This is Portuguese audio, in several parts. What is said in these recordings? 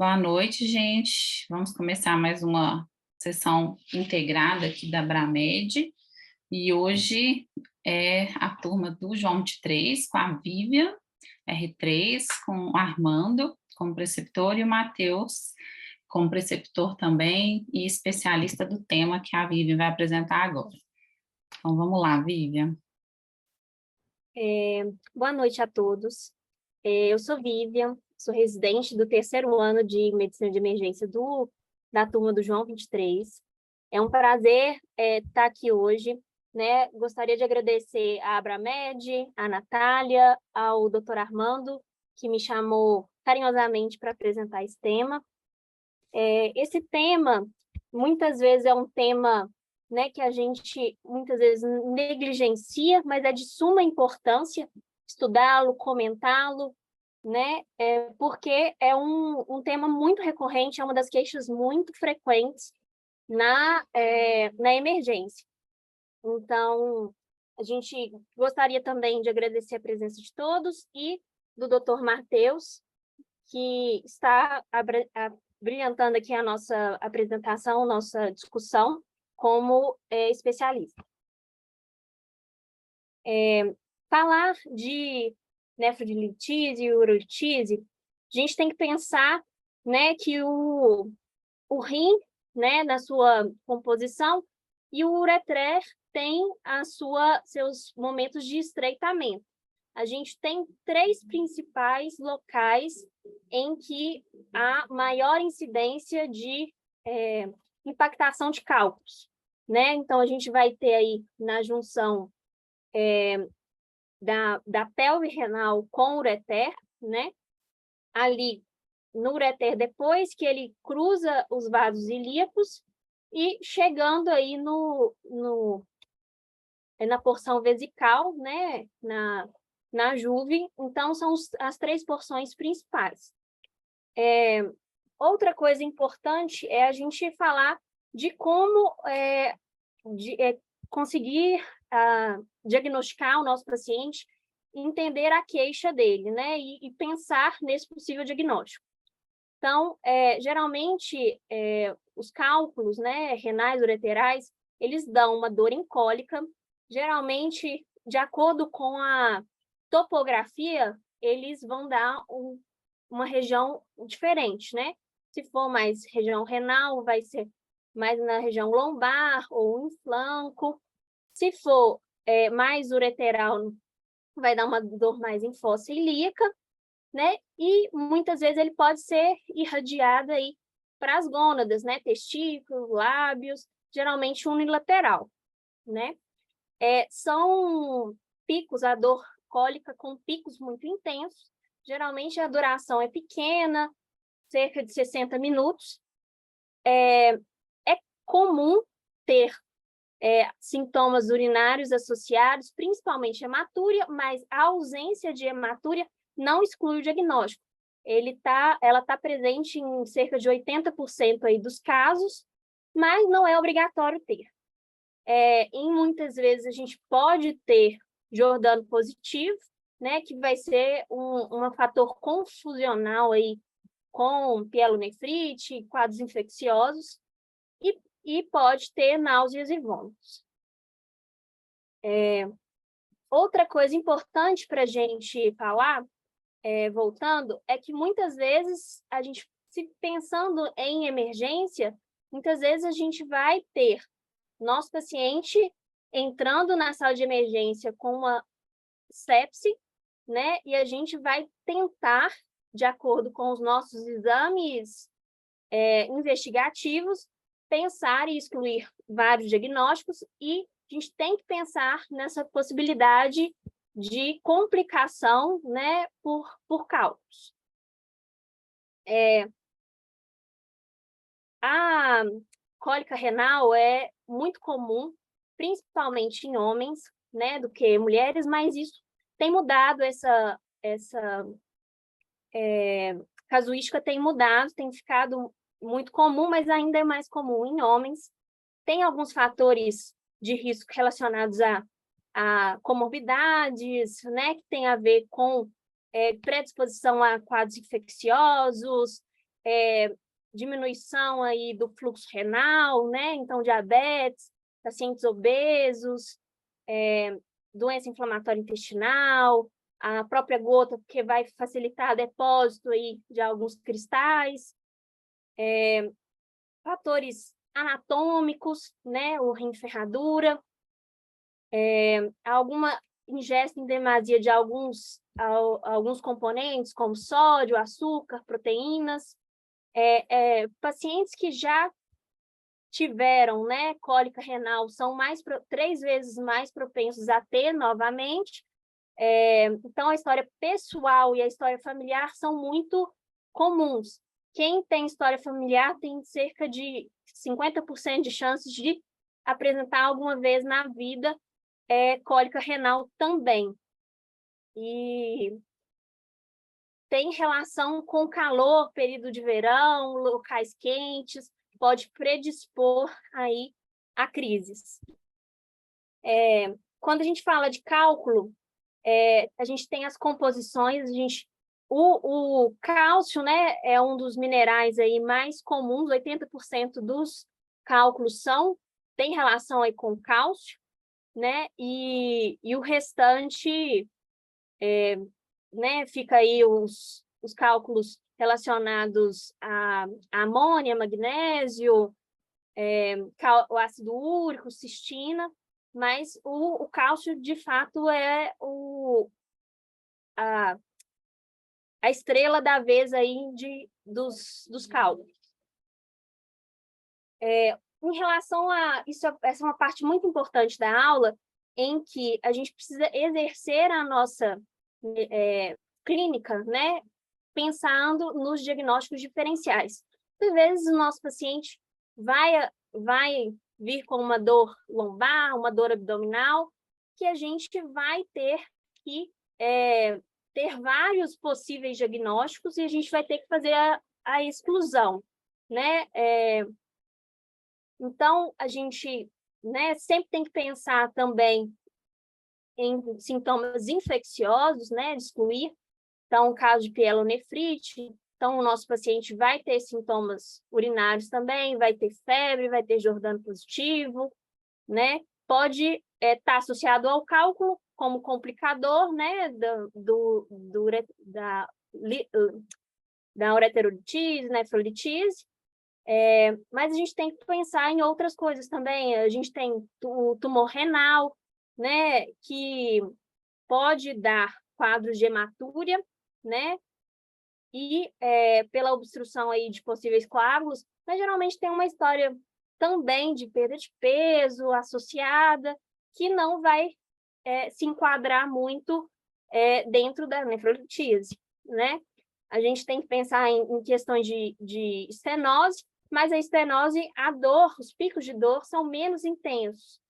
Boa noite, gente. Vamos começar mais uma sessão integrada aqui da Abramed. E hoje é a turma do João 23, com a Vivian, R3, com o Armando como preceptor e o Matheus como preceptor também e especialista do tema que a Vivian vai apresentar agora. Então vamos lá, Vivian. Boa noite a todos. Eu sou Vivian, sou residente do terceiro ano de Medicina de Emergência da turma do João 23. É um prazer estar aqui hoje, né? Gostaria de agradecer à Abramed, à Natália, ao Dr. Armando, que me chamou carinhosamente para apresentar esse tema. Esse tema, muitas vezes, é um tema, né, que a gente muitas vezes negligencia, mas é de suma importância estudá-lo, comentá-lo, né, porque é um tema muito recorrente, é uma das queixas muito frequentes na emergência. Então, a gente gostaria também de agradecer a presença de todos e do Dr. Matheus, que está brilhantando aqui a nossa apresentação, nossa discussão como especialista. Falar de nefrodialitise e urolitise, a gente tem que pensar, né, que o rim, né, na sua composição, e o ureter tem seus momentos de estreitamento. A gente tem três principais locais em que há maior incidência de impactação de cálculos, né? Então, a gente vai ter aí na junção da pelve renal com o ureter, né? Ali no ureter, depois que ele cruza os vasos ilíacos e chegando aí na porção vesical, né? Na juve. Então, são as três porções principais. Outra coisa importante é a gente falar de como conseguir diagnosticar o nosso paciente, entender a queixa dele, né? E pensar nesse possível diagnóstico. Então, geralmente, os cálculos, né, renais, ureterais, eles dão uma dor em cólica. Geralmente, de acordo com a topografia, eles vão dar uma região diferente, né? Se for mais região renal, vai ser mais na região lombar ou em flanco. Se for mais ureteral, vai dar uma dor mais em fossa ilíaca, né? E muitas vezes ele pode ser irradiado aí para as gônadas, né? Testículos, lábios, geralmente unilateral, né? São picos, a dor cólica com picos muito intensos. Geralmente a duração é pequena, cerca de 60 minutos. É comum ter sintomas urinários associados, principalmente hematúria, mas a ausência de hematúria não exclui o diagnóstico. Ela tá presente em cerca de 80% aí dos casos, mas não é obrigatório ter. E muitas vezes a gente pode ter Jordano positivo, né, que vai ser um fator confusional aí com pielonefrite, quadros infecciosos, e pode ter náuseas e vômitos. Outra coisa importante para a gente falar, voltando, é que muitas vezes a gente, se pensando em emergência, muitas vezes a gente vai ter nosso paciente entrando na sala de emergência com uma sepse, né? E a gente vai tentar, de acordo com os nossos exames investigativos, pensar e excluir vários diagnósticos, e a gente tem que pensar nessa possibilidade de complicação, né, por cálculos. A cólica renal é muito comum, principalmente em homens, né, do que mulheres, mas isso tem mudado, essa casuística tem mudado, tem ficado muito comum, mas ainda é mais comum em homens. Tem alguns fatores de risco relacionados a comorbidades, né, que tem a ver com predisposição a quadros infecciosos, diminuição aí do fluxo renal, né? Então, diabetes, pacientes obesos, doença inflamatória intestinal, a própria gota, porque vai facilitar depósito aí de alguns cristais, fatores anatômicos, né? O rim ferradura, alguma ingesta em demasia de alguns componentes, como sódio, açúcar, proteínas, pacientes que já tiveram, né, cólica renal são 3 vezes mais propensos a ter novamente. Então, a história pessoal e a história familiar são muito comuns. Quem tem história familiar tem cerca de 50% de chances de apresentar alguma vez na vida cólica renal também. E tem relação com calor, período de verão, locais quentes, pode predispor aí a crises. Quando a gente fala de cálculo, a gente tem as composições, o cálcio, né, é um dos minerais aí mais comuns, 80% dos cálculos tem relação aí com cálcio, né, e o restante, né, fica aí os cálculos relacionados a amônia, magnésio, o ácido úrico, cistina, mas o cálcio, de fato, é a estrela da vez aí dos cálculos. Em relação a isso, essa é uma parte muito importante da aula, em que a gente precisa exercer a nossa clínica, né, pensando nos diagnósticos diferenciais. Às vezes, o nosso paciente vai vir com uma dor lombar, uma dor abdominal, que a gente vai ter que ter vários possíveis diagnósticos e a gente vai ter que fazer a exclusão, né? Então, a gente, né, sempre tem que pensar também em sintomas infecciosos, né, excluir. Então, caso de pielonefrite, então o nosso paciente vai ter sintomas urinários também, vai ter febre, vai ter Jordano positivo, né? Pode estar associado ao cálculo como complicador, né, da ureterolitise, nefrolitise, mas a gente tem que pensar em outras coisas também. A gente tem o tumor renal, né, que pode dar quadros de hematúria, né, e pela obstrução aí de possíveis coágulos, mas geralmente tem uma história também de perda de peso associada, que não vai se enquadrar muito dentro da nefrolitise, né? A gente tem que pensar em questões de estenose, mas a estenose, a dor, os picos de dor são menos intensos.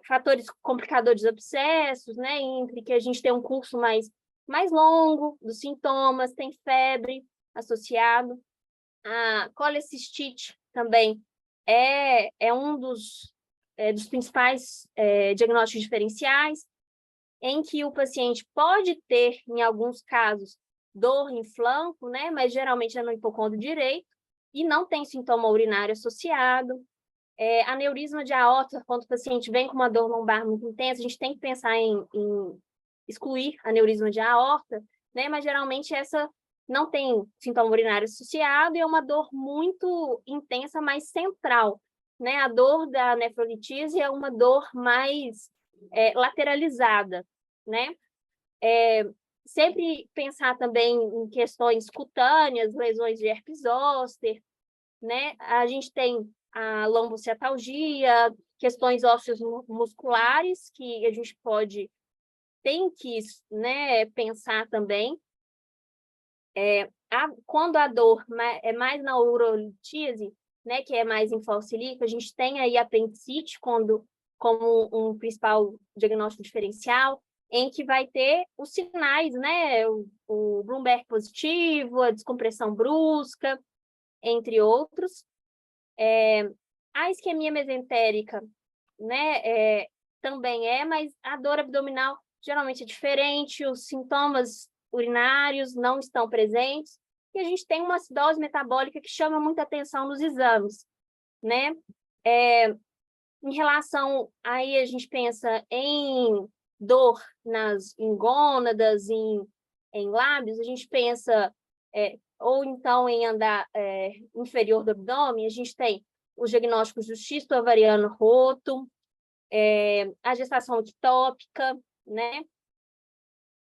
Fatores complicadores de abscessos, né? Entre que a gente tem um curso mais longo dos sintomas, tem febre associado. A colecistite também é um dos principais diagnósticos diferenciais, em que o paciente pode ter, em alguns casos, dor em flanco, né? Mas geralmente é no hipocôndrio direito, e não tem sintoma urinário associado. Aneurisma de aorta, quando o paciente vem com uma dor lombar muito intensa, a gente tem que pensar em excluir aneurisma de aorta, né? Mas geralmente essa não tem sintoma urinário associado e é uma dor muito intensa, mais central, né? A dor da nefrolitise é uma dor mais lateralizada, né? Sempre pensar também em questões cutâneas, lesões de herpes zoster, né? A gente tem a lombociatalgia, questões ósseas musculares que a gente tem que, né, pensar também. Quando a dor é mais na urolitise, né, que é mais em falcilico, a gente tem aí a apendicite como um principal diagnóstico diferencial, em que vai ter os sinais, né, o Bloomberg positivo, a descompressão brusca, entre outros. A isquemia mesentérica, né, também mas a dor abdominal geralmente é diferente, os sintomas urinários não estão presentes, que a gente tem uma acidose metabólica que chama muita atenção nos exames, né? Em relação, aí a gente pensa em dor em gônadas, em lábios, a gente pensa, ou então em andar inferior do abdômen, a gente tem os diagnósticos do cisto ovariano roto, a gestação ectópica, né?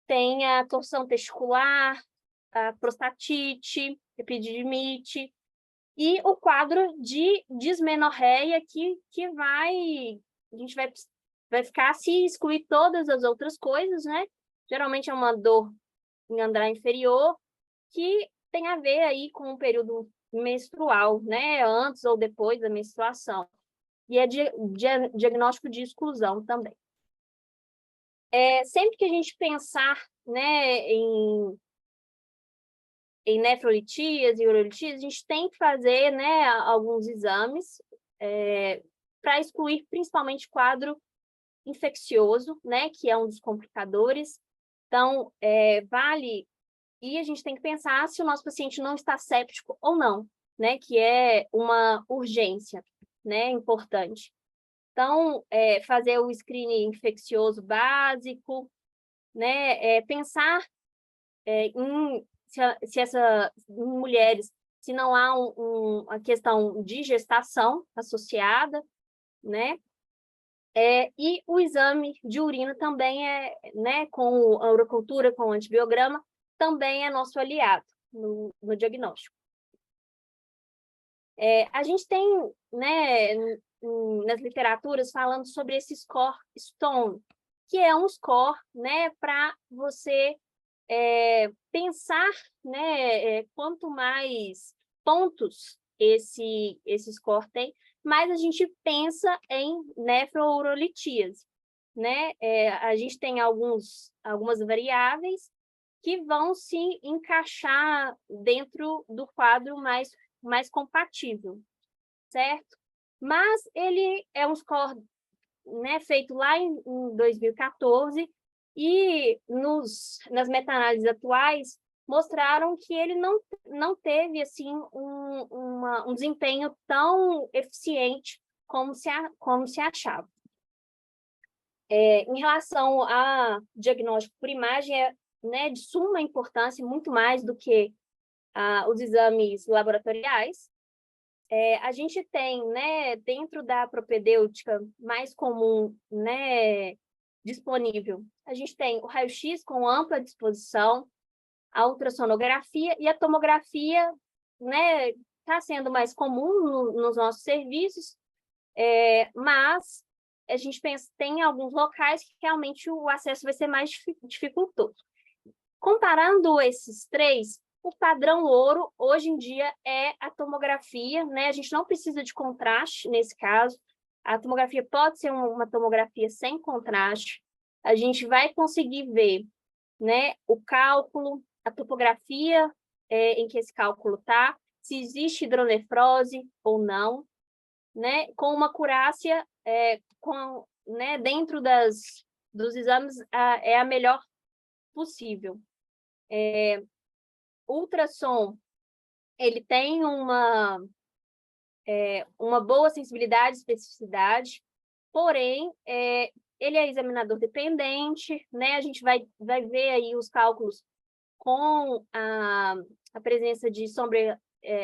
Tem a torção testicular, a prostatite, epididimite, e o quadro de dismenorreia que a gente vai ficar se excluir todas as outras coisas, né? Geralmente é uma dor em andar inferior que tem a ver aí com o período menstrual, né? Antes ou depois da menstruação. E é diagnóstico de exclusão também. Sempre que a gente pensar, né, em nefrolitíase e urolitíase, a gente tem que fazer, né, alguns exames para excluir principalmente quadro infeccioso, né, que é um dos complicadores. Então, vale... E a gente tem que pensar se o nosso paciente não está séptico ou não, né, que é uma urgência, né, importante. Então, fazer o screening infeccioso básico, né, pensar em mulheres, se não há a questão de gestação associada, né? E o exame de urina também né, com a urocultura, com o antibiograma, também é nosso aliado no diagnóstico. A gente tem, né, nas literaturas falando sobre esse score Stone, que é um score, né, para você pensar, né, quanto mais pontos esse score tem, mais a gente pensa em nefrourolitíase, né? A gente tem algumas variáveis que vão se encaixar dentro do quadro mais compatível, certo? Mas ele é um score, né, feito lá em 2014, e nas meta-análises atuais mostraram que ele não teve assim um desempenho tão eficiente como se achava. Em relação a diagnóstico por imagem, né, de suma importância, muito mais do que os exames laboratoriais. A gente tem, né, dentro da propedêutica mais comum, né, disponível, a gente tem o raio-x com ampla disposição, a ultrassonografia e a tomografia, né, está sendo mais comum nos nossos serviços, mas a gente pensa, tem alguns locais que realmente o acesso vai ser mais dificultoso. Comparando esses três, o padrão ouro, hoje em dia, é a tomografia, né? A gente não precisa de contraste nesse caso. A tomografia pode ser uma tomografia sem contraste. A gente vai conseguir ver, né, o cálculo, a topografia em que esse cálculo está, se existe hidronefrose ou não, né? Com uma acurácia, né, dentro dos exames, é a melhor possível. Ultrassom, ele tem uma boa sensibilidade e especificidade, porém, ele é examinador dependente, né? A gente vai ver aí os cálculos com a presença de sombra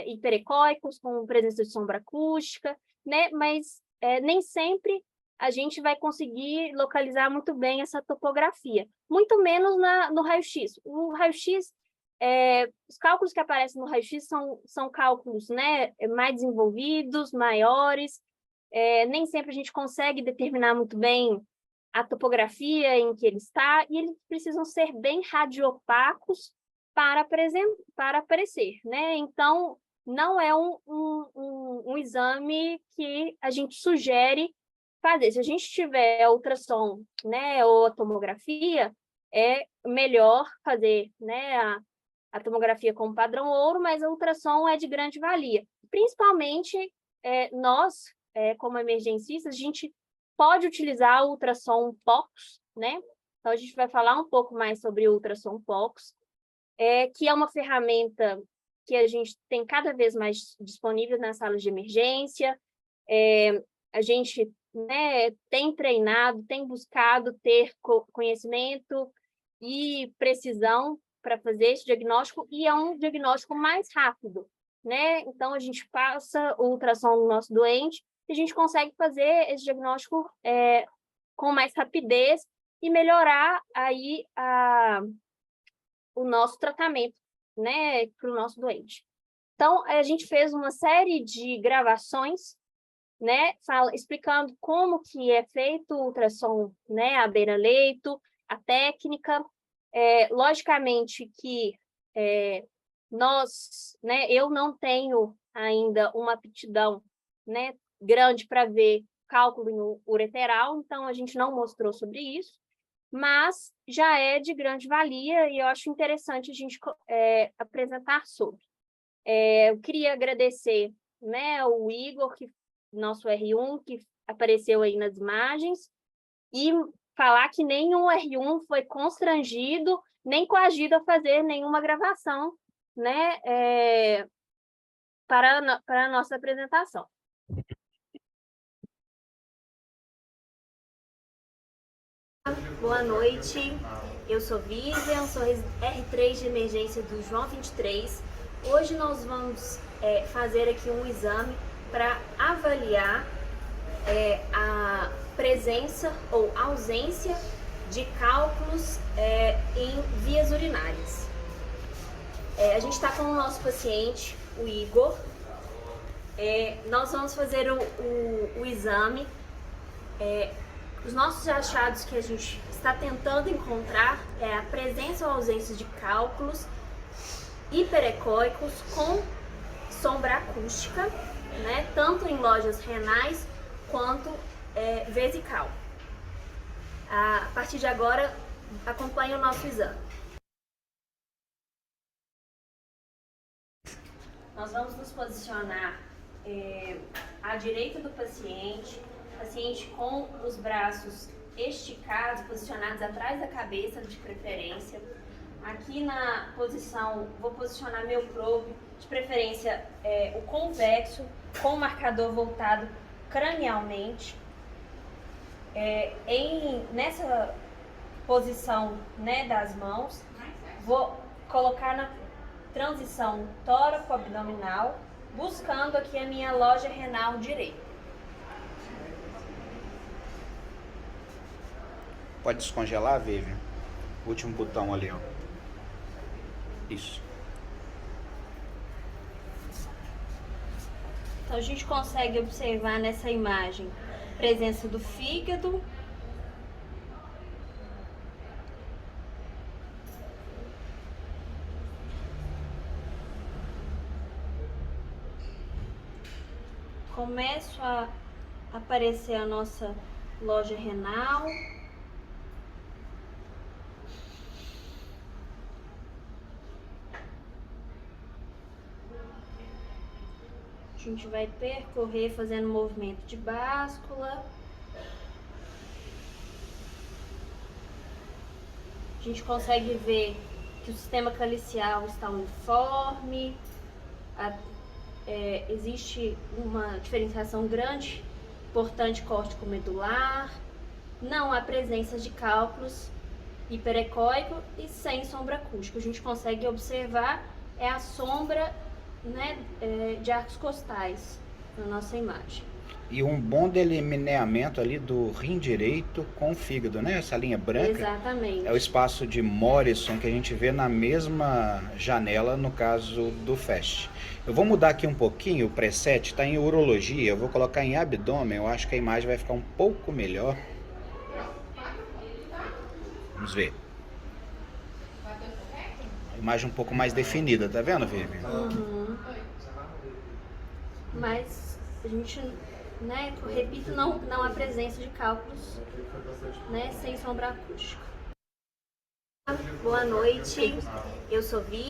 hiperecóicos, com presença de sombra acústica, né? Mas nem sempre a gente vai conseguir localizar muito bem essa topografia, muito menos no raio-x. O raio-x, os cálculos que aparecem no raio-x são cálculos, né, mais desenvolvidos, maiores, nem sempre a gente consegue determinar muito bem a topografia em que ele está, e eles precisam ser bem radiopacos para aparecer, né? Então, não é um exame que a gente sugere fazer. Se a gente tiver ultrassom, né, ou a tomografia, é melhor fazer, né, a tomografia com padrão ouro, mas a ultrassom é de grande valia. Principalmente nós, como emergencistas, a gente pode utilizar o ultrassom POX, né? Então, a gente vai falar um pouco mais sobre o ultrassom POX, que é uma ferramenta que a gente tem cada vez mais disponível nas salas de emergência. A gente, né, tem treinado, tem buscado ter conhecimento e precisão para fazer esse diagnóstico, e é um diagnóstico mais rápido, né? Então, a gente passa o ultrassom no nosso doente e a gente consegue fazer esse diagnóstico com mais rapidez e melhorar aí o nosso tratamento, né, para o nosso doente. Então, a gente fez uma série de gravações, né, explicando como que é feito o ultrassom, né, à beira-leito, a técnica. Logicamente que né, eu não tenho ainda uma aptidão, né, grande para ver cálculo ureteral, então a gente não mostrou sobre isso, mas já é de grande valia e eu acho interessante a gente apresentar sobre. Eu queria agradecer, né, o Igor, nosso R1, que apareceu aí nas imagens, e falar que nenhum R1 foi constrangido, nem coagido a fazer nenhuma gravação, né, para a nossa apresentação. Boa noite, eu sou Vivian, sou R3 de emergência do João 23. Hoje nós vamos fazer aqui um exame para avaliar a presença ou ausência de cálculos em vias urinárias. A gente está com o nosso paciente, o Igor. Nós vamos fazer o exame. Os nossos achados que a gente está tentando encontrar é a presença ou ausência de cálculos hiperecóicos com sombra acústica, né, tanto em lojas renais quanto vesical. A partir de agora, acompanhe o nosso exame. Nós vamos nos posicionar à direita do paciente com os braços esticados, posicionados atrás da cabeça, de preferência. Aqui na posição, vou posicionar meu probe, de preferência o convexo, com o marcador voltado cranialmente. Nessa posição, né, das mãos, vou colocar na transição tóraco-abdominal, buscando aqui a minha loja renal direita. Pode descongelar, Vivian? O último botão ali, ó. Isso. Então, a gente consegue observar nessa imagem a presença do fígado, começa a aparecer a nossa loja renal. A gente vai percorrer fazendo movimento de báscula. A gente consegue ver que o sistema calicial está uniforme, existe uma diferenciação grande, importante córtico-medular, não há presença de cálculos hiperecóico e sem sombra acústica. A gente consegue observar a sombra, né, de arcos costais na nossa imagem. E um bom delineamento ali do rim direito com o fígado, né? Essa linha branca. Exatamente. É o espaço de Morrison que a gente vê na mesma janela no caso do FAST. Eu vou mudar aqui um pouquinho, o preset está em urologia, eu vou colocar em abdômen, eu acho que a imagem vai ficar um pouco melhor. Vamos ver. A imagem um pouco mais definida, tá vendo, Vivian? Uhum. Mas a gente, né, repito, não há presença de cálculos, né, sem sombra acústica. Boa noite, eu sou Vi.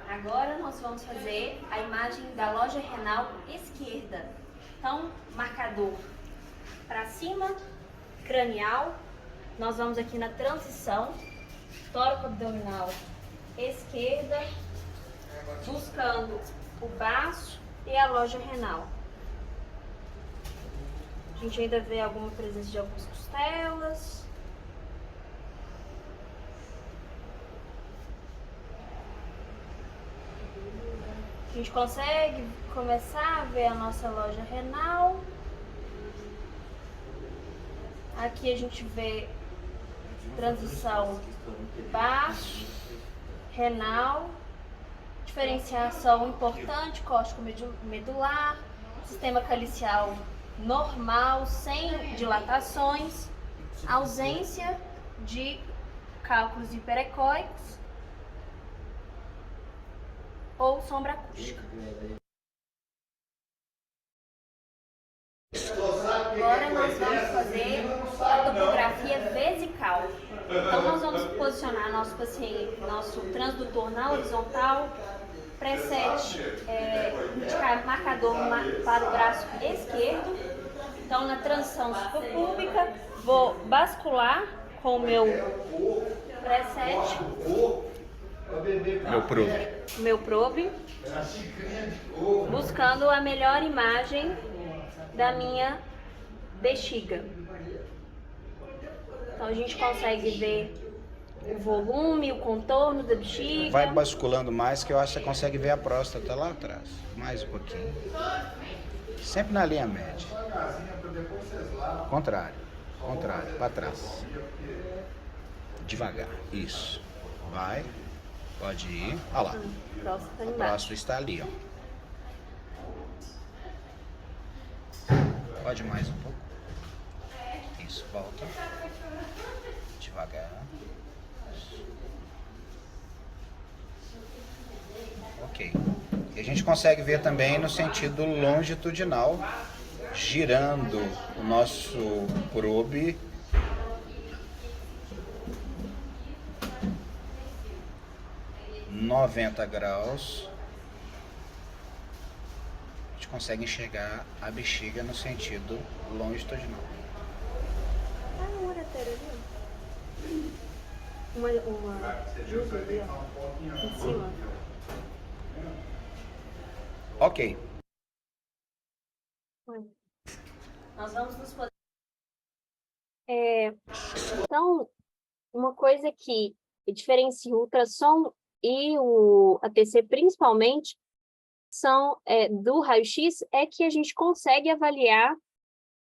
Agora nós vamos fazer a imagem da loja renal esquerda. Então, marcador para cima, cranial. Nós vamos aqui na transição tóraco-abdominal esquerda, buscando o baço e a loja renal. A gente ainda vê alguma presença de algumas costelas. A gente consegue começar a ver a nossa loja renal. Aqui a gente vê transição baixo, renal, diferenciação importante, córtico medular, sistema calicial normal, sem dilatações, ausência de cálculos hiperecóicos ou sombra acústica. Agora nós vamos fazer a topografia vesical. Então nós vamos posicionar nosso paciente, nosso transdutor na horizontal, preset, indicar marcador para o braço esquerdo. Então na transição suprapúbica, vou bascular com o meu preset. Meu probe, buscando a melhor imagem da minha bexiga. Então a gente consegue ver o volume, o contorno da bexiga. Vai basculando mais que eu acho que você consegue ver a próstata lá atrás. Mais um pouquinho. Sempre na linha média. Contrário, para trás. Devagar, isso. Vai, pode ir. Olha lá. A próstata está ali, ó. Pode mais um pouco. Isso, volta. Devagar. Ok. E a gente consegue ver também no sentido longitudinal, girando o nosso probe (90 graus). A gente consegue enxergar a bexiga no sentido longitudinal. Uma ureter ali, uma juva ali, ó, em cima. Ok. Nós vamos nos posicionar. Então, uma coisa que diferencia o ultrassom e o ATC principalmente do raio-x é que a gente consegue avaliar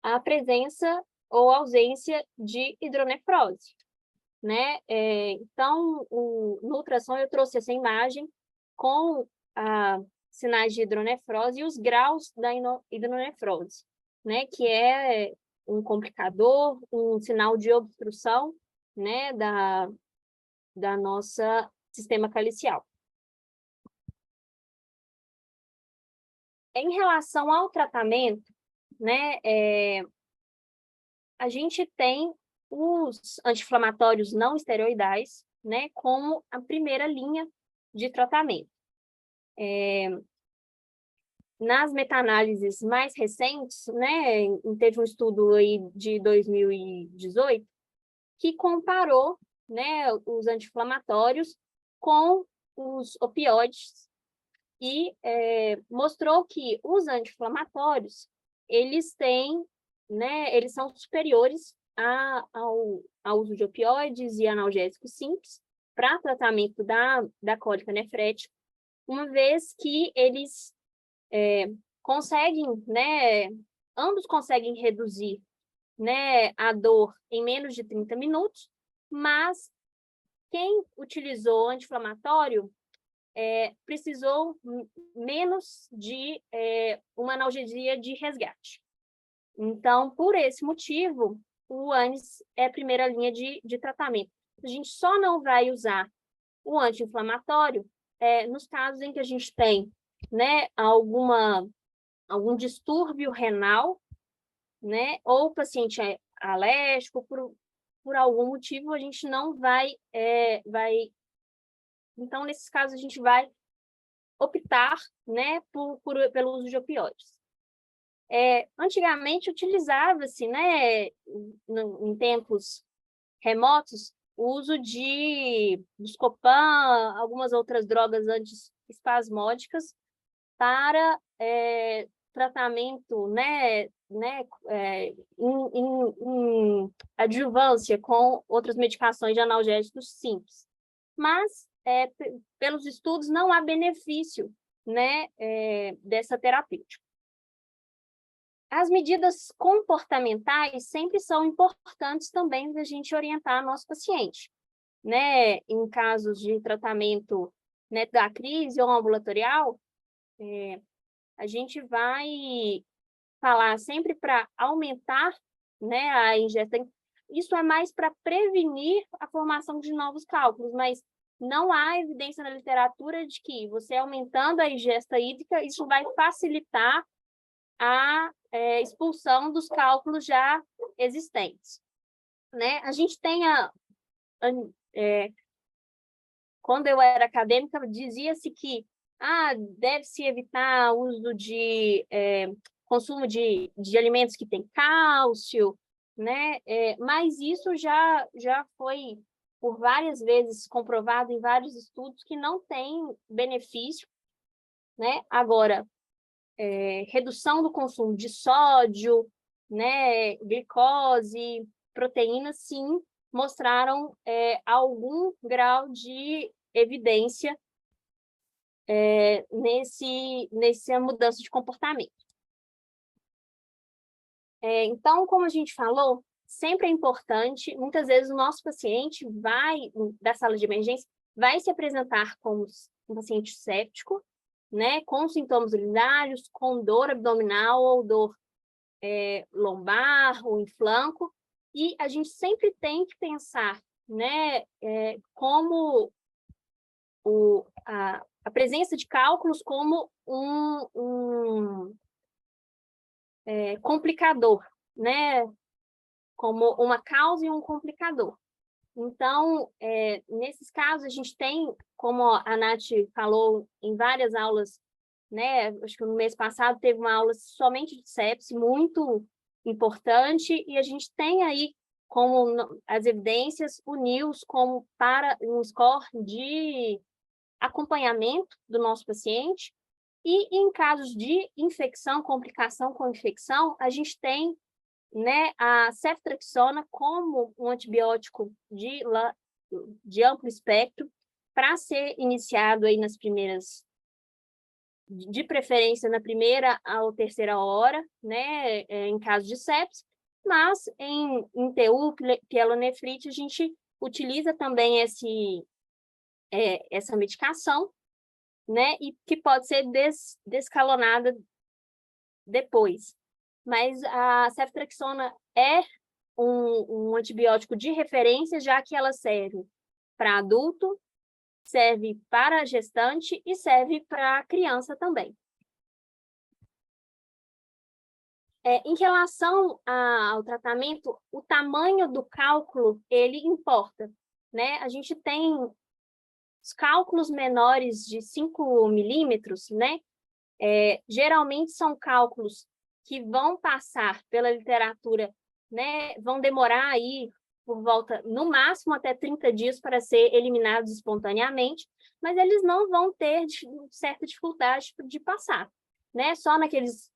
a presença ou ausência de hidronefrose, né? Então, no ultrassom eu trouxe essa imagem com sinais de hidronefrose e os graus da hidronefrose, né? Que é um complicador, um sinal de obstrução, né? Da nossa sistema calicial. Em relação ao tratamento, né? A gente tem os anti-inflamatórios não esteroidais, né? Como a primeira linha de tratamento. Nas meta-análises mais recentes, né, teve um estudo aí de 2018 que comparou, né, os anti-inflamatórios com os opioides e mostrou que os anti-inflamatórios, eles têm, né, eles são superiores ao uso de opioides e analgésicos simples para tratamento da cólica nefrética, uma vez que eles conseguem, né, ambos conseguem reduzir, né, a dor em menos de 30 minutos, mas quem utilizou anti-inflamatório precisou menos de uma analgesia de resgate. Então, por esse motivo, o ANIS é a primeira linha de tratamento. A gente só não vai usar o anti-inflamatório nos casos em que a gente tem, né, algum distúrbio renal, né, ou o paciente é alérgico, por algum motivo a gente não vai. Então, nesses casos, a gente vai optar, né, pelo uso de opioides. Antigamente utilizava-se, né, em tempos remotos, uso de Buscopan, algumas outras drogas antiespasmódicas para tratamento, em adjuvância com outras medicações de analgésicos simples. Mas, pelos estudos, não há benefício, dessa terapêutica. As medidas comportamentais sempre são importantes também da gente orientar nosso paciente, em casos de tratamento, da crise ou ambulatorial, a gente vai falar sempre para aumentar, a ingesta. Isso é mais para prevenir a formação de novos cálculos, mas não há evidência na literatura de que você aumentando a ingesta hídrica, isso vai facilitar a expulsão dos cálculos já existentes. A gente tem quando eu era acadêmica, dizia-se que deve-se evitar o uso de consumo de alimentos que têm cálcio, mas isso já foi por várias vezes comprovado em vários estudos que não tem benefício, Agora, redução do consumo de sódio, glicose, proteína, sim, mostraram algum grau de evidência nessa mudança de comportamento. Então, como a gente falou, sempre é importante, muitas vezes o nosso paciente da sala de emergência, vai se apresentar como um paciente séptico, com sintomas urinários, com dor abdominal ou dor lombar ou em flanco, e a gente sempre tem que pensar, como a presença de cálculos como um complicador, como uma causa e um complicador. Então, nesses casos, a gente tem, como a Nath falou em várias aulas, acho que no mês passado teve uma aula somente de sepse, muito importante, e a gente tem aí, como as evidências, o NILS como para um score de acompanhamento do nosso paciente, e em casos de infecção, complicação com infecção, a gente tem a ceftriaxona como um antibiótico de amplo espectro para ser iniciado aí nas primeiras, de preferência na primeira ou terceira hora, em caso de sepsis, mas em TU, pielonefrite, a gente utiliza também essa medicação, e que pode ser descalonada depois. Mas a ceftriaxona é um antibiótico de referência, já que ela serve para adulto, serve para gestante e serve para criança também. Em relação ao tratamento, o tamanho do cálculo, ele importa, A gente tem os cálculos menores de 5 milímetros, geralmente são cálculos que vão passar pela literatura, vão demorar aí por volta, no máximo, até 30 dias para ser eliminados espontaneamente, mas eles não vão ter certa dificuldade de passar, Só naqueles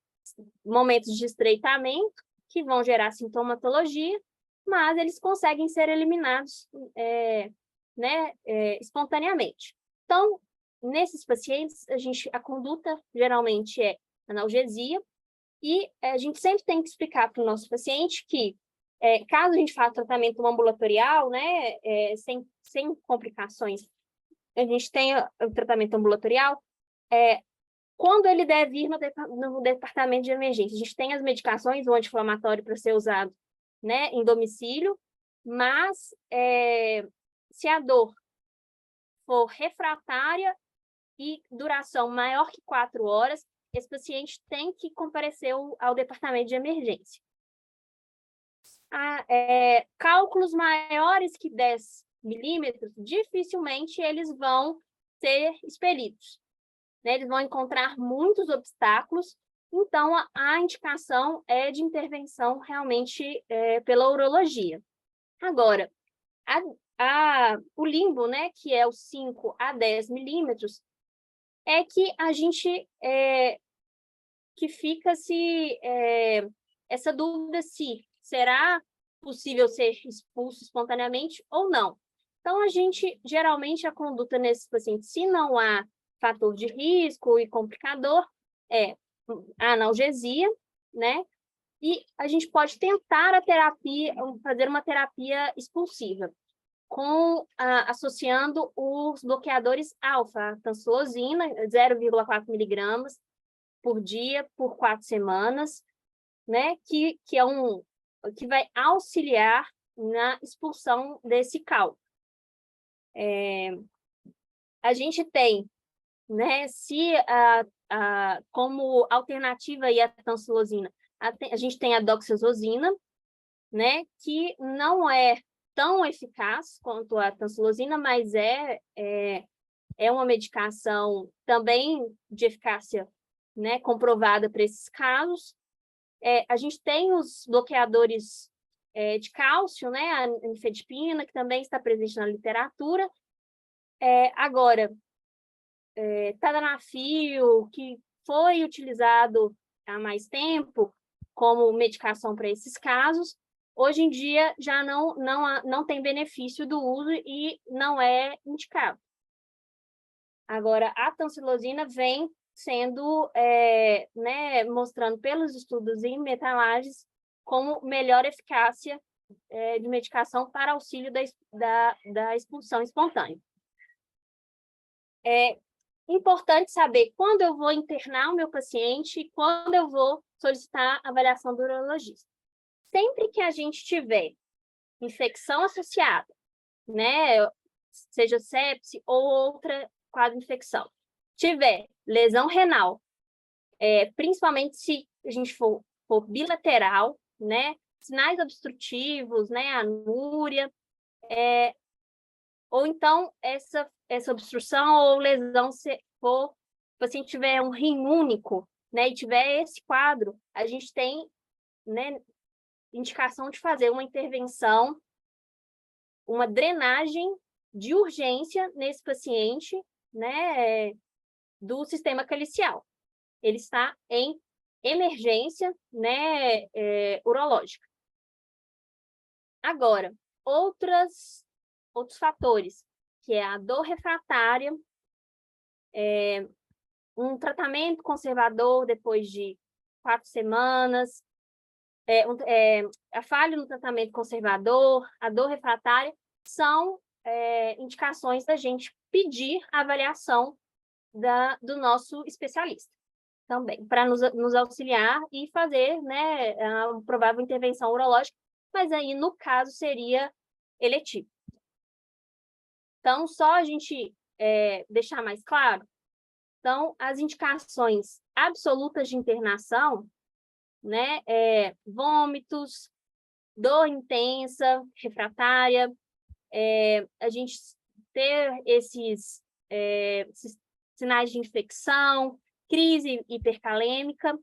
momentos de estreitamento que vão gerar sintomatologia, mas eles conseguem ser eliminados espontaneamente. Então, nesses pacientes, a conduta geralmente é analgesia, e a gente sempre tem que explicar para o nosso paciente que, caso a gente faça tratamento ambulatorial, sem complicações, a gente tenha o tratamento ambulatorial, quando ele deve ir no departamento de emergência. A gente tem as medicações, o anti-inflamatório para ser usado em domicílio, mas se a dor for refratária e duração maior que 4 horas, esse paciente tem que comparecer ao departamento de emergência. Cálculos maiores que 10 milímetros, dificilmente eles vão ser expelidos, Eles vão encontrar muitos obstáculos, então a indicação é de intervenção realmente pela urologia. Agora, o limbo, né, que é o 5 a 10 milímetros, é que a gente que fica essa dúvida se será possível ser expulso espontaneamente ou não. Então, geralmente, a conduta nesses pacientes, se não há fator de risco e complicador, é a analgesia, né? E a gente pode tentar fazer uma terapia expulsiva, associando os bloqueadores alfa, a tansulosina, 0,4 miligramas por dia, por 4 semanas, né? Que vai auxiliar na expulsão desse cálculo. A gente tem, né, como alternativa à tansulosina, a gente tem a doxazosina, né, que não é tão eficaz quanto a tansulosina, mas é uma medicação também de eficácia, né, comprovada para esses casos. A gente tem os bloqueadores de cálcio, né, a nifedipina, que também está presente na literatura. Agora, tadalafil, que foi utilizado há mais tempo como medicação para esses casos, hoje em dia já não tem benefício do uso e não é indicado. Agora, a tansilosina vem sendo, né, mostrando pelos estudos em metalagens como melhor eficácia de medicação para auxílio da expulsão espontânea. É importante saber quando eu vou internar o meu paciente e quando eu vou solicitar a avaliação do urologista. Sempre que a gente tiver infecção associada, né, seja sepse ou outra quadro de infecção, tiver lesão renal, principalmente se a gente for bilateral, né, sinais obstrutivos, né, anúria, ou então essa obstrução ou lesão, se o paciente tiver um rim único, né, e tiver esse quadro, a gente tem, né, indicação de fazer uma intervenção, uma drenagem de urgência nesse paciente, né, do sistema calicial. Ele está em emergência, né, urológica. Agora, outros fatores, que é a dor refratária, um tratamento conservador depois de 4 semanas, a falha no tratamento conservador, a dor refratária, são indicações da gente pedir a avaliação do nosso especialista também, para nos auxiliar e fazer, né, a provável intervenção urológica, mas aí, no caso, seria eletivo. Então, só a gente deixar mais claro, então, as indicações absolutas de internação, né, vômitos, dor intensa, refratária, a gente ter esses sinais de infecção, crise hipercalêmica,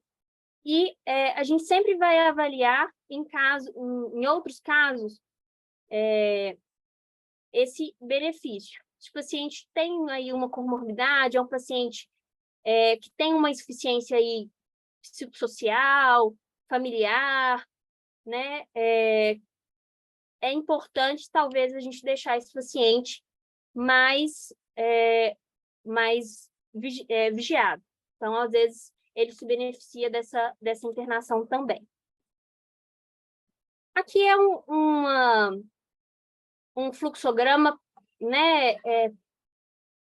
e a gente sempre vai avaliar em outros casos esse benefício. Se o paciente tem aí uma comorbidade, é um paciente que tem uma insuficiência aí psicossocial, familiar, né? É importante, talvez, a gente deixar esse paciente mais vigiado. Então, às vezes, ele se beneficia dessa internação também. Aqui é um fluxograma, né,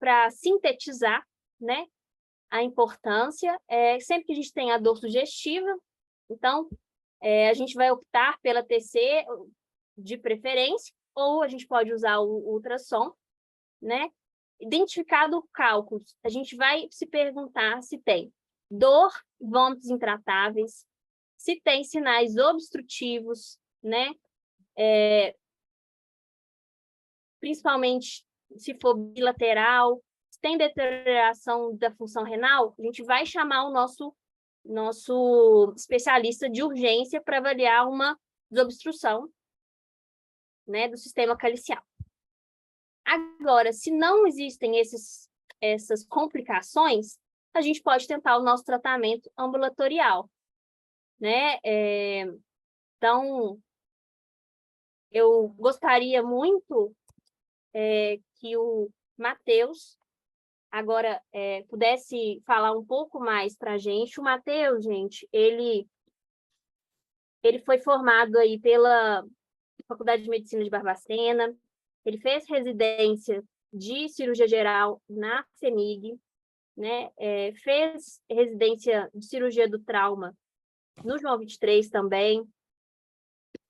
para sintetizar, né, a importância. Sempre que a gente tem a dor sugestiva, então, a gente vai optar pela TC de preferência, ou a gente pode usar o ultrassom, né? Identificado cálculos, a gente vai se perguntar se tem dor, vômitos intratáveis, se tem sinais obstrutivos, né? Principalmente se for bilateral, se tem deterioração da função renal, a gente vai chamar o nosso especialista de urgência para avaliar uma desobstrução, né, do sistema calicial. Agora, se não existem essas complicações, a gente pode tentar o nosso tratamento ambulatorial, né? Então, eu gostaria muito que o Matheus agora pudesse falar um pouco mais para a gente. O Matheus, gente, ele foi formado aí pela Faculdade de Medicina de Barbacena, ele fez residência de cirurgia geral na CEMIG, né? Fez residência de cirurgia do trauma no João 23 também,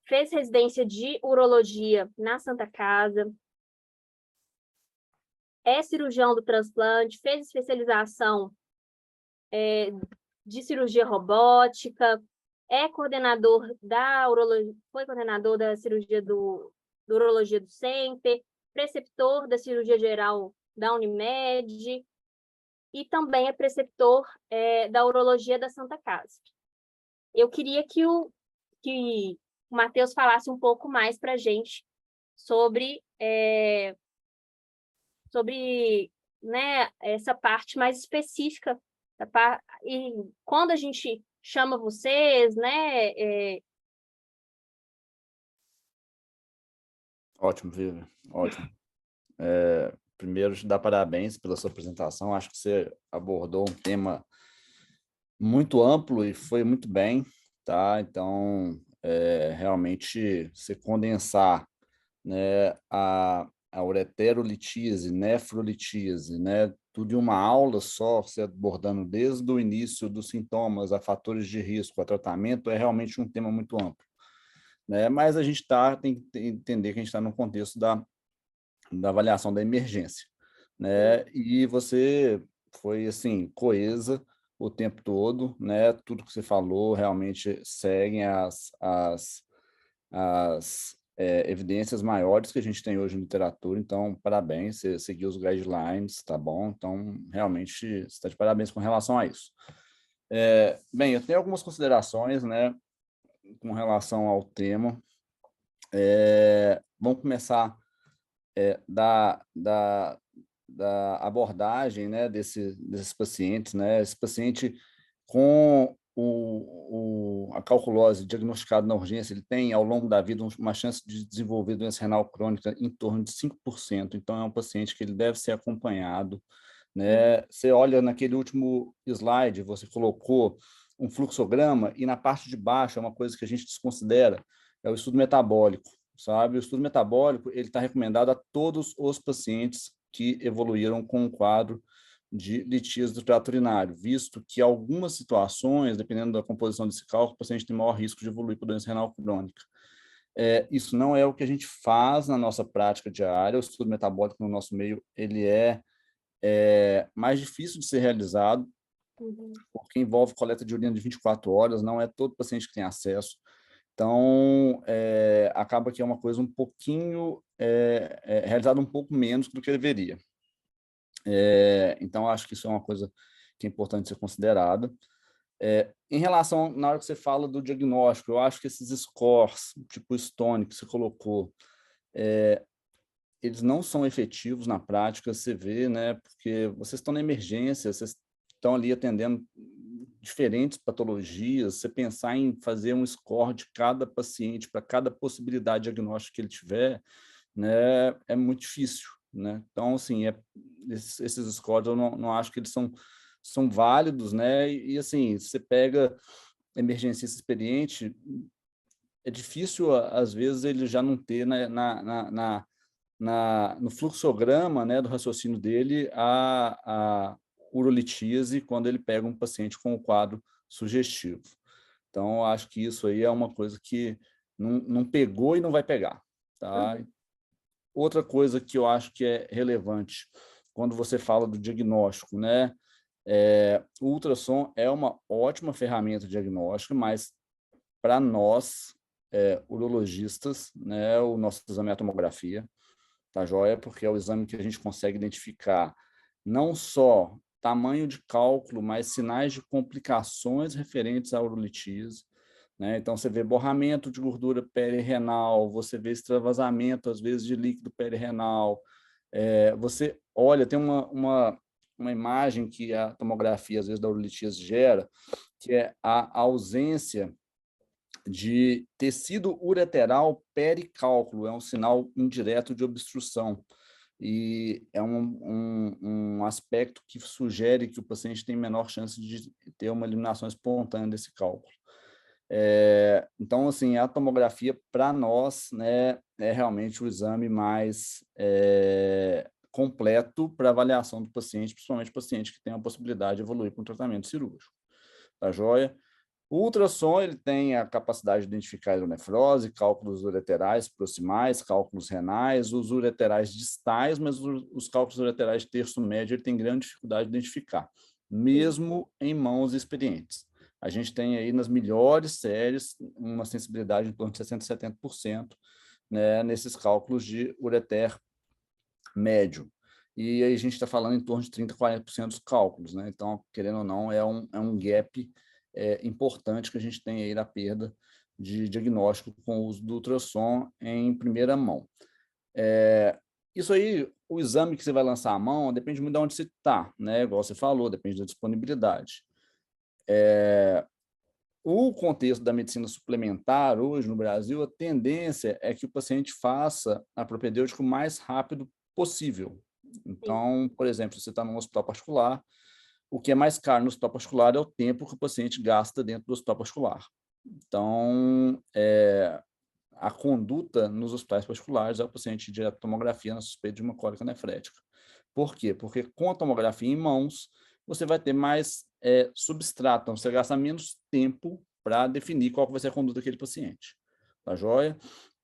fez residência de urologia na Santa Casa, é cirurgião do transplante, fez especialização de cirurgia robótica, é coordenador da urologia, foi coordenador da cirurgia do urologia do SEMPER, preceptor da cirurgia geral da Unimed e também é preceptor da urologia da Santa Casa. Eu queria que o Matheus falasse um pouco mais para a gente sobre né, essa parte mais específica. E quando a gente chama vocês, né? Ótimo, Vivian, ótimo. Primeiro, te dar parabéns pela sua apresentação. Acho que você abordou um tema muito amplo e foi muito bem, tá? Então, realmente, se condensar, né, a ureterolitise, nefrolitise, né, tudo em uma aula só, você abordando desde o início dos sintomas a fatores de risco, a tratamento, é realmente um tema muito amplo, né? Mas a gente tem que entender que a gente está no contexto da avaliação da emergência, né? E você foi assim coesa o tempo todo, né? Tudo que você falou realmente seguem as evidências maiores que a gente tem hoje na literatura, então, parabéns, você seguiu os guidelines, tá bom? Então, realmente, você está de parabéns com relação a isso. Bem, eu tenho algumas considerações, né, com relação ao tema. Vamos começar da abordagem, né, desses pacientes, né? Esse paciente com a calculose diagnosticado na urgência, ele tem, ao longo da vida, uma chance de desenvolver doença renal crônica em torno de 5%. Então, é um paciente que ele deve ser acompanhado, né? Você olha naquele último slide, você colocou um fluxograma e na parte de baixo é uma coisa que a gente desconsidera, é o estudo metabólico, sabe? O estudo metabólico, ele está recomendado a todos os pacientes que evoluíram com um quadro de litíase do trato urinário, visto que algumas situações, dependendo da composição desse cálculo, o paciente tem maior risco de evoluir para doença renal crônica. Isso não é o que a gente faz na nossa prática diária. O estudo metabólico no nosso meio ele é mais difícil de ser realizado, porque envolve coleta de urina de 24 horas, não é todo paciente que tem acesso. Então, acaba que é uma coisa um pouquinho, realizada um pouco menos do que deveria. Então, acho que isso é uma coisa que é importante ser considerada. Em relação, na hora que você fala do diagnóstico, eu acho que esses scores, tipo o Stone, que você colocou, eles não são efetivos na prática, você vê, né? Porque vocês estão na emergência, vocês estão ali atendendo diferentes patologias, você pensar em fazer um score de cada paciente para cada possibilidade diagnóstica que ele tiver, né, é muito difícil, né? Então, assim, esses scores eu não acho que eles são válidos, né? E assim, você pega emergencista experiente, é difícil, às vezes, ele já não ter no fluxograma, né, do raciocínio dele a urolitíase quando ele pega um paciente com o quadro sugestivo. Então, acho que isso aí é uma coisa que não pegou e não vai pegar, tá? Outra coisa que eu acho que é relevante quando você fala do diagnóstico, né? O ultrassom é uma ótima ferramenta diagnóstica, mas para nós, urologistas, né, o nosso exame é a tomografia, tá joia? Porque é o exame que a gente consegue identificar não só tamanho de cálculo, mas sinais de complicações referentes à urolitíase, né? Então, você vê borramento de gordura perirenal, você vê extravasamento, às vezes, de líquido perirenal, Você olha, tem uma imagem que a tomografia, às vezes, da urolitíase gera, que é a ausência de tecido ureteral pericálculo, é um sinal indireto de obstrução. E é um aspecto que sugere que o paciente tem menor chance de ter uma eliminação espontânea desse cálculo. Então, assim, a tomografia, para nós, né, é realmente o exame mais completo para avaliação do paciente, principalmente o paciente que tem a possibilidade de evoluir para um tratamento cirúrgico. Tá joia? O ultrassom, ele tem a capacidade de identificar hidronefrose, cálculos ureterais proximais, cálculos renais, os ureterais distais, mas os cálculos ureterais de terço médio ele tem grande dificuldade de identificar, mesmo em mãos experientes. A gente tem aí nas melhores séries uma sensibilidade em torno de 60% a 70%, né, nesses cálculos de ureter médio. E aí a gente está falando em torno de 30% a 40% dos cálculos, né? Então, querendo ou não, é um gap importante que a gente tem aí na perda de diagnóstico com o uso do ultrassom em primeira mão. Isso aí, o exame que você vai lançar à mão, depende muito de onde você está, né? Igual você falou, depende da disponibilidade. O contexto da medicina suplementar hoje no Brasil, a tendência é que o paciente faça a propedêutica o mais rápido possível. Então, por exemplo, se você está num hospital particular, o que é mais caro no hospital particular é o tempo que o paciente gasta dentro do hospital particular. Então, a conduta nos hospitais particulares é o paciente ir direto à tomografia na suspeita de uma cólica nefrética. Por quê? Porque com a tomografia em mãos, você vai ter mais substrato, então você gasta menos tempo para definir qual vai ser a conduta daquele paciente. Tá joia?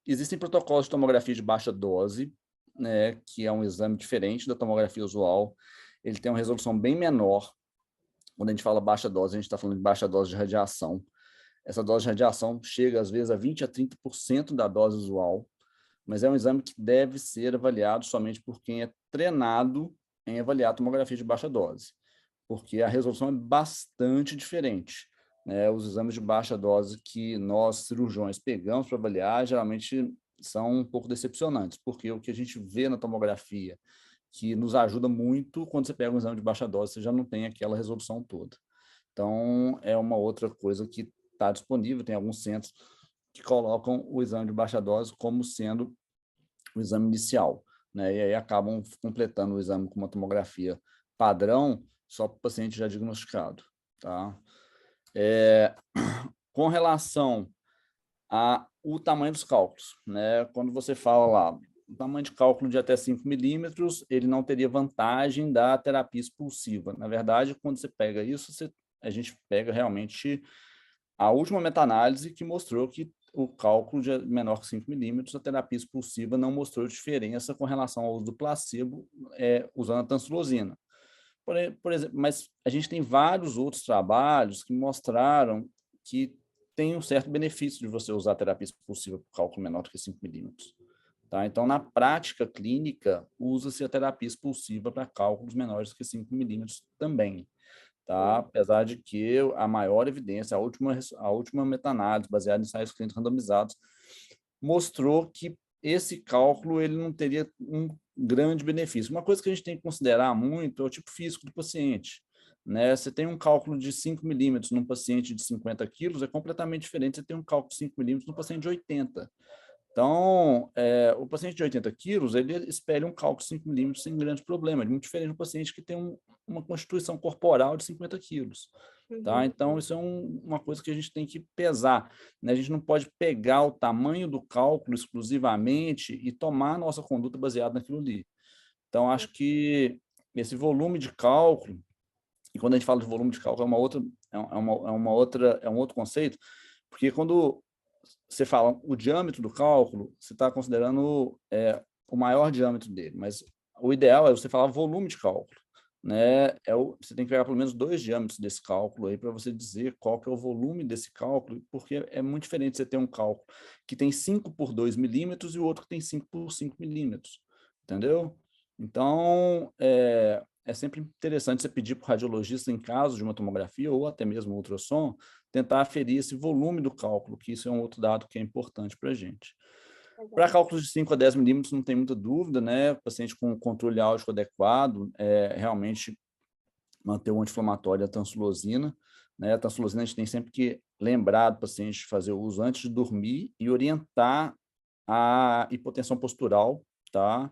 Existem protocolos de tomografia de baixa dose, né, que é um exame diferente da tomografia usual. Ele tem uma resolução bem menor. Quando a gente fala baixa dose, a gente está falando de baixa dose de radiação. Essa dose de radiação chega, às vezes, a 20% a 30% da dose usual, mas é um exame que deve ser avaliado somente por quem é treinado em avaliar a tomografia de baixa dose, porque a resolução é bastante diferente, né? Os exames de baixa dose que nós, cirurgiões, pegamos para avaliar, geralmente são um pouco decepcionantes, porque o que a gente vê na tomografia, que nos ajuda muito, quando você pega um exame de baixa dose, você já não tem aquela resolução toda. Então, é uma outra coisa que está disponível, tem alguns centros que colocam o exame de baixa dose como sendo o exame inicial, né? E aí acabam completando o exame com uma tomografia padrão só para o paciente já diagnosticado, tá? Com relação ao tamanho dos cálculos, né? Quando você fala lá, o tamanho de cálculo de até 5 milímetros, ele não teria vantagem da terapia expulsiva. Na verdade, quando você pega isso, a gente pega realmente a última meta-análise que mostrou que o cálculo de menor que 5 milímetros, a terapia expulsiva não mostrou diferença com relação ao uso do placebo usando a tansulosina. Por exemplo, mas a gente tem vários outros trabalhos que mostraram que tem um certo benefício de você usar a terapia expulsiva por cálculo menor do que 5 milímetros. Tá? Então, na prática clínica, usa-se a terapia expulsiva para cálculos menores do que 5 milímetros também. Tá? Apesar de que a maior evidência, a última meta-análise, baseada em ensaios clínicos randomizados, mostrou que esse cálculo ele não teria um grande benefício. Uma coisa que a gente tem que considerar muito é o tipo físico do paciente. Né? Você tem um cálculo de 5 milímetros num paciente de 50 quilos, é completamente diferente você tem um cálculo de 5 milímetros num paciente de 80. Então, o paciente de 80 quilos, ele espera um cálculo de 5 milímetros sem grande problema, é muito diferente do paciente que tem uma constituição corporal de 50 quilos. Tá? Então, isso é uma coisa que a gente tem que pesar. Né? A gente não pode pegar o tamanho do cálculo exclusivamente e tomar a nossa conduta baseada naquilo ali. Então, acho que esse volume de cálculo, e quando a gente fala de volume de cálculo, é um outro conceito, porque quando você fala o diâmetro do cálculo, você está considerando o maior diâmetro dele, mas o ideal é você falar volume de cálculo. Né? Você tem que pegar pelo menos 2 diâmetros desse cálculo aí para você dizer qual que é o volume desse cálculo, porque é muito diferente você ter um cálculo que tem 5 por 2 milímetros e o outro que tem 5 por 5 milímetros, entendeu? Então, é sempre interessante você pedir para o radiologista, em caso de uma tomografia ou até mesmo ultrassom, tentar aferir esse volume do cálculo, que isso é um outro dado que é importante para a gente. Para cálculos de 5 a 10 milímetros, não tem muita dúvida, né? O paciente com controle álgico adequado, realmente manter o anti-inflamatório e a tansulosina, né? A tansulosina a gente tem sempre que lembrar do paciente de fazer o uso antes de dormir e orientar a hipotensão postural, tá?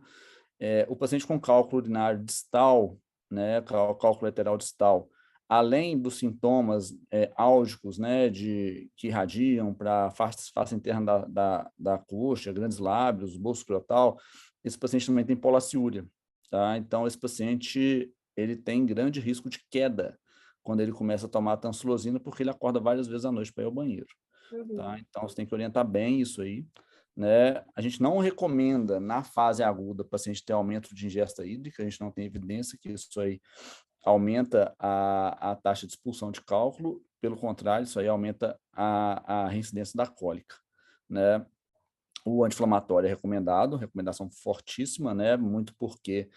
O paciente com cálculo urinário distal, né? Cálculo lateral distal, além dos sintomas álgicos, né, que irradiam para a face interna da coxa, grandes lábios, bolso escrotal, esse paciente também tem polaciúria, tá? Então, esse paciente ele tem grande risco de queda quando ele começa a tomar tansulosina, porque ele acorda várias vezes à noite para ir ao banheiro. Tá? Então, você tem que orientar bem isso aí. Né? A gente não recomenda, na fase aguda, o paciente ter aumento de ingesta hídrica, a gente não tem evidência que isso aí aumenta a taxa de expulsão de cálculo, pelo contrário, isso aí aumenta a reincidência da cólica. Né? O anti-inflamatório é recomendado, recomendação fortíssima, né? Muito porque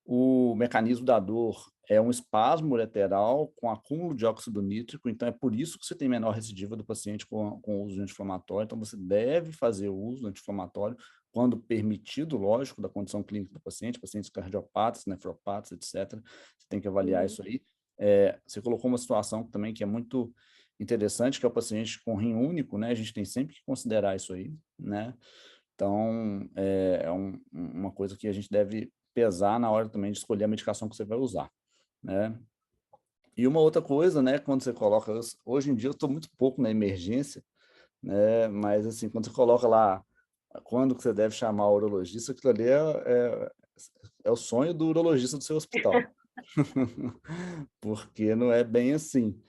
o mecanismo da dor é um espasmo lateral com acúmulo de óxido nítrico, então é por isso que você tem menor recidiva do paciente com o uso de anti-inflamatório, então você deve fazer o uso do anti-inflamatório quando permitido, lógico, da condição clínica do paciente, pacientes cardiopatas, nefropatas, etc. Você tem que avaliar isso aí. Você colocou uma situação também que é muito interessante, que é o paciente com rim único, né? A gente tem sempre que considerar isso aí, né? Então, uma coisa que a gente deve pesar na hora também de escolher a medicação que você vai usar, né? E uma outra coisa, né, quando você coloca, hoje em dia eu estou muito pouco na emergência, né, mas assim, quando você coloca lá, quando que você deve chamar o urologista, aquilo ali é o sonho do urologista do seu hospital, porque não é bem assim,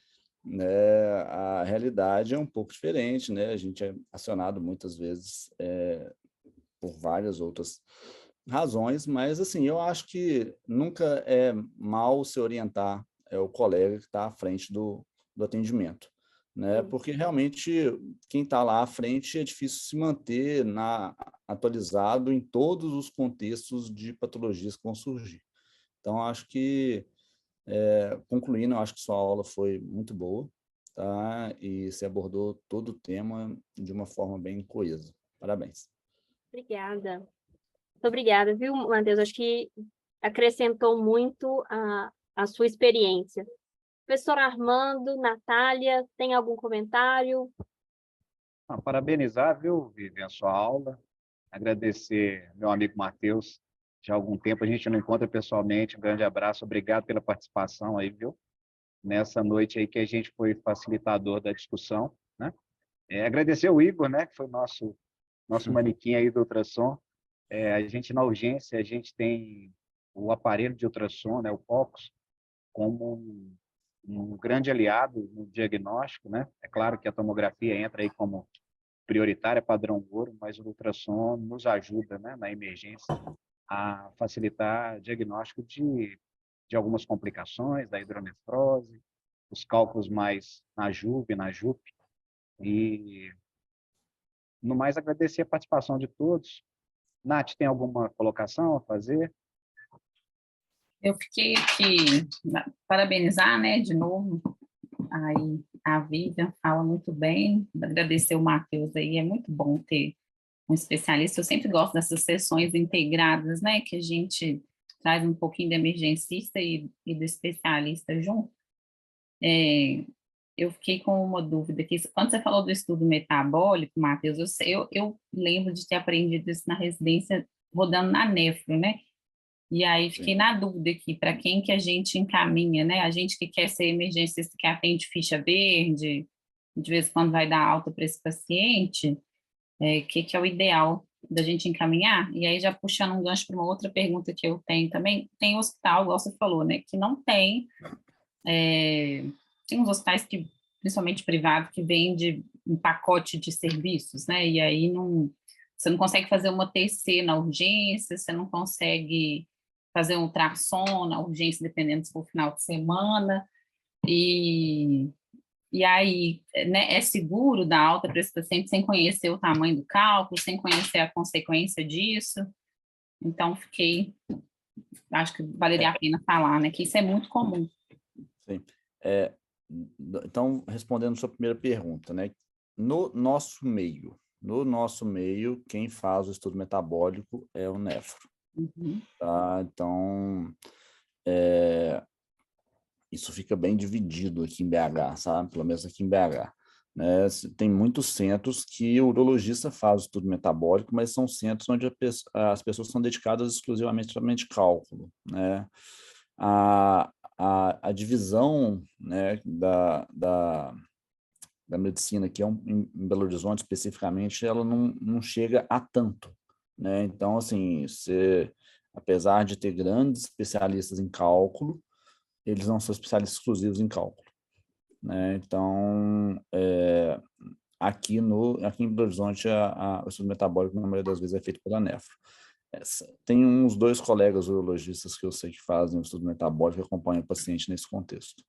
né? A realidade é um pouco diferente, né? A gente é acionado muitas vezes por várias outras razões, mas assim, eu acho que nunca é mal se orientar o colega que está à frente do atendimento, né? Porque realmente quem está lá à frente é difícil se manter atualizado em todos os contextos de patologias que vão surgir. Então, acho que, concluindo, eu acho que sua aula foi muito boa, tá? E você abordou todo o tema de uma forma bem coesa. Parabéns. Obrigada. Muito obrigada, viu, Matheus? Acho que acrescentou muito a sua experiência. Professor Armando, Natália, tem algum comentário? Parabenizar, viu, Vivian, a sua aula. Agradecer meu amigo Matheus. Já há algum tempo a gente não encontra pessoalmente. Um grande abraço, obrigado pela participação aí, viu? Nessa noite aí que a gente foi facilitador da discussão, né? Agradecer o Igor, né, que foi nosso manequim aí do ultrassom. A gente, na urgência, a gente tem o aparelho de ultrassom, né, o Focus, como um grande aliado no diagnóstico, né? É claro que a tomografia entra aí como prioritária, padrão ouro, mas o ultrassom nos ajuda, né, na emergência a facilitar o diagnóstico de algumas complicações da hidronefrose, os cálculos mais na JUP, e no mais agradecer a participação de todos. Nath, tem alguma colocação a fazer? Eu fiquei aqui, parabenizar, né, de novo, aí a Vivian fala muito bem, agradecer o Matheus aí, é muito bom ter um especialista, eu sempre gosto dessas sessões integradas, né, que a gente traz um pouquinho do emergencista e do especialista junto. Eu fiquei com uma dúvida aqui, quando você falou do estudo metabólico, Matheus, eu lembro de ter aprendido isso na residência, rodando na nefro, né, e aí fiquei na dúvida aqui, para quem que a gente encaminha, né? A gente que quer ser emergencista, que atende ficha verde, de vez em quando vai dar alta para esse paciente, que é o ideal da gente encaminhar? E aí já puxando um gancho para uma outra pergunta que eu tenho também, tem hospital, igual você falou, né? Que não tem, tem uns hospitais que, principalmente privados, que vende um pacote de serviços, né? E aí você não consegue fazer uma TC na urgência, você não consegue fazer um ultrassom na urgência, dependendo se for final de semana, e aí, né, é seguro dar alta para esse paciente sem conhecer o tamanho do cálculo, sem conhecer a consequência disso. Então, acho que valeria a pena falar, né, que isso é muito comum. Sim. Então, respondendo a sua primeira pergunta, né, no nosso meio, no nosso meio, quem faz o estudo metabólico é o nefro, Uhum. tá? Então, isso fica bem dividido aqui em BH, sabe? Pelo menos aqui em BH. Né? Tem muitos centros que o urologista faz o estudo metabólico, mas são centros onde as pessoas são dedicadas exclusivamente ao tratamento de cálculo. Né? A divisão, né, da medicina, que é em Belo Horizonte especificamente, ela não chega a tanto. Né? Então, assim, apesar de ter grandes especialistas em cálculo, eles não são especialistas exclusivos em cálculo. Né? Então, aqui em Belo Horizonte, o estudo metabólico, na maioria das vezes, é feito pela nefro. Tem uns 2 colegas urologistas que eu sei que fazem o estudo metabólico e acompanham o paciente nesse contexto.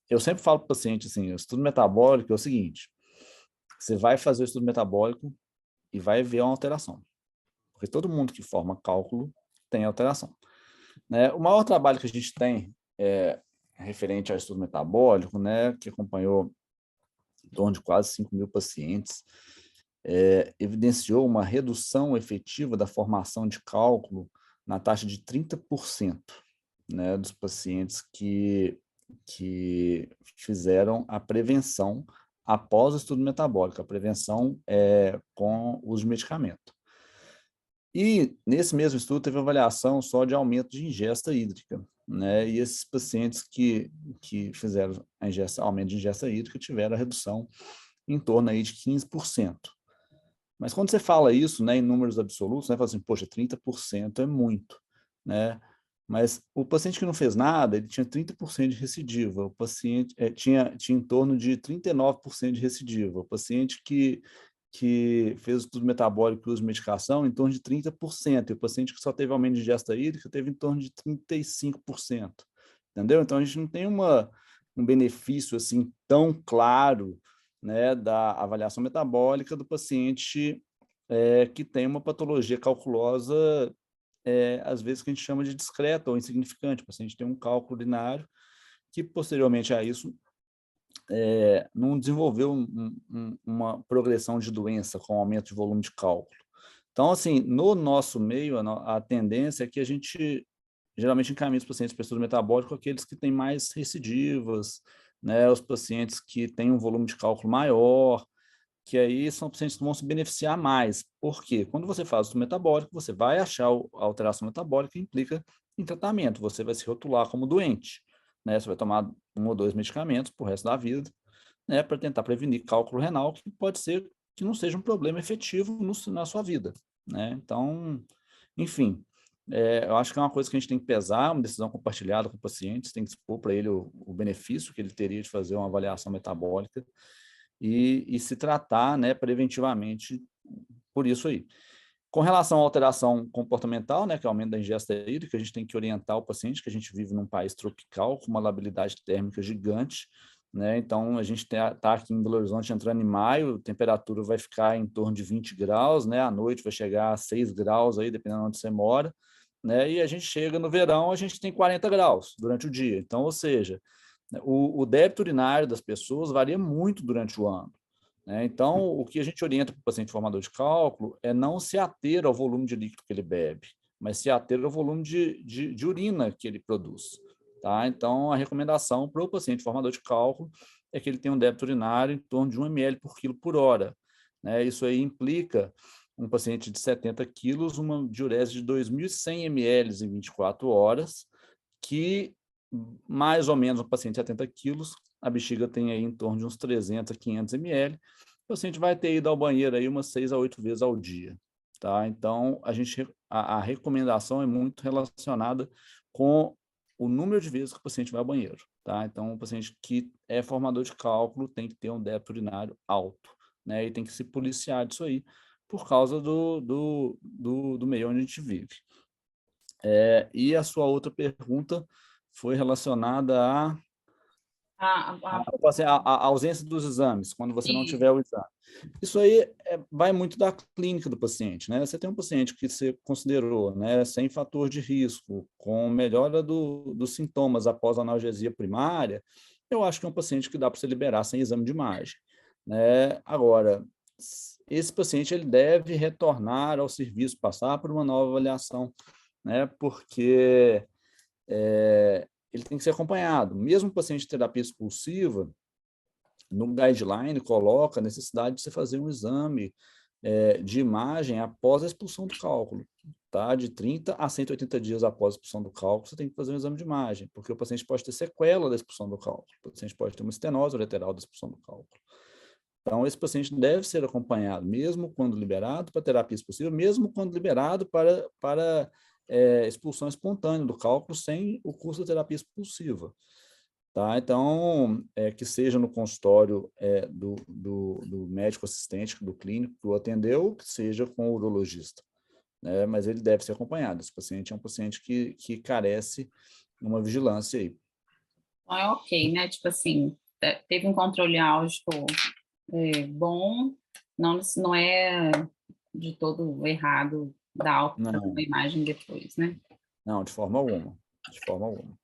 Eu sempre falo para o paciente assim, o estudo metabólico é o seguinte, você vai fazer o estudo metabólico e vai ver uma alteração, porque todo mundo que forma cálculo tem alteração. Né? O maior trabalho que a gente tem referente ao estudo metabólico, né, que acompanhou em torno de quase 5.000 pacientes, evidenciou uma redução efetiva da formação de cálculo na taxa de 30%, né, dos pacientes que fizeram a prevenção após o estudo metabólico, a prevenção com uso de medicamento. E, nesse mesmo estudo, teve avaliação só de aumento de ingesta hídrica. Né? E esses pacientes que fizeram aumento de ingesta hídrica tiveram a redução em torno aí de 15%. Mas quando você fala isso, né, em números absolutos, você fala assim, poxa, 30% é muito. Né? Mas o paciente que não fez nada, ele tinha 30% de recidiva. O paciente tinha em torno de 39% de recidiva. O paciente que fez o estudo metabólico e usa medicação, em torno de 30%. E o paciente que só teve aumento de ingesta hídrica teve em torno de 35%. Entendeu? Então, a gente não tem um benefício assim tão claro, né, da avaliação metabólica do paciente que tem uma patologia calculosa, às vezes que a gente chama de discreta ou insignificante. O paciente tem um cálculo urinário que, posteriormente a isso, não desenvolveu uma progressão de doença com aumento de volume de cálculo. Então, assim, no nosso meio, a tendência é que a gente geralmente encaminha os pacientes para estudo metabólico aqueles que têm mais recidivas, né, os pacientes que têm um volume de cálculo maior, que aí são pacientes que vão se beneficiar mais. Por quê? Quando você faz o estudo metabólico, você vai achar a alteração metabólica que implica em tratamento, você vai se rotular como doente. Né? Você vai tomar 1 ou 2 medicamentos para o resto da vida, né, para tentar prevenir cálculo renal, que pode ser que não seja um problema efetivo na sua vida. Né? Então, enfim, eu acho que é uma coisa que a gente tem que pesar, uma decisão compartilhada com o paciente, tem que expor para ele o benefício que ele teria de fazer uma avaliação metabólica e se tratar, né, preventivamente por isso aí. Com relação à alteração comportamental, né, que é o aumento da ingesta hídrica, a gente tem que orientar o paciente, que a gente vive num país tropical, com uma labilidade térmica gigante, né? Então, a gente está aqui em Belo Horizonte entrando em maio, a temperatura vai ficar em torno de 20 graus, né? À noite vai chegar a 6 graus, aí, dependendo de onde você mora, né? E a gente chega no verão, a gente tem 40 graus durante o dia. Então, ou seja, o débito urinário das pessoas varia muito durante o ano. Né? Então, o que a gente orienta para o paciente formador de cálculo é não se ater ao volume de líquido que ele bebe, mas se ater ao volume de urina que ele produz. Tá? Então, a recomendação para o paciente formador de cálculo é que ele tenha um débito urinário em torno de 1 ml por quilo por hora. Né? Isso aí implica um paciente de 70 quilos, uma diurese de 2.100 ml em 24 horas, que mais ou menos um paciente de 70 quilos, a bexiga tem aí em torno de uns 300 a 500 ml, o paciente vai ter ido ao banheiro aí umas 6 a 8 vezes ao dia. Tá? Então, a recomendação é muito relacionada com o número de vezes que o paciente vai ao banheiro. Tá? Então, o paciente que é formador de cálculo tem que ter um débito urinário alto, né? E tem que se policiar disso aí, por causa do meio onde a gente vive. E a sua outra pergunta foi relacionada à ausência dos exames, quando você não tiver o exame. Isso aí vai muito da clínica do paciente. Né? Você tem um paciente que você considerou, né, sem fator de risco, com melhora dos sintomas após a analgesia primária, eu acho que é um paciente que dá para você liberar sem exame de imagem. Né? Agora, esse paciente ele deve retornar ao serviço, passar por uma nova avaliação, né? Porque ele tem que ser acompanhado. Mesmo o paciente de terapia expulsiva, no guideline coloca a necessidade de você fazer um exame de imagem após a expulsão do cálculo. Tá? De 30 a 180 dias após a expulsão do cálculo, você tem que fazer um exame de imagem, porque o paciente pode ter sequela da expulsão do cálculo, o paciente pode ter uma estenose lateral da expulsão do cálculo. Então, esse paciente deve ser acompanhado, mesmo quando liberado para terapia expulsiva, mesmo quando liberado para expulsão espontânea do cálculo, sem o curso de terapia expulsiva. Tá? Então, que seja no consultório do médico assistente, do clínico que o atendeu, que seja com o urologista. Né? Mas ele deve ser acompanhado. Esse paciente é um paciente que carece de uma vigilância aí. Então é ok, né? Tipo assim, teve um controle álgico bom, não é de todo errado dar alta para uma imagem depois, né? Não, de forma alguma. De forma alguma.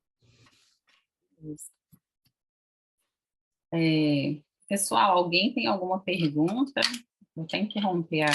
Pessoal, alguém tem alguma pergunta? Vou até interromper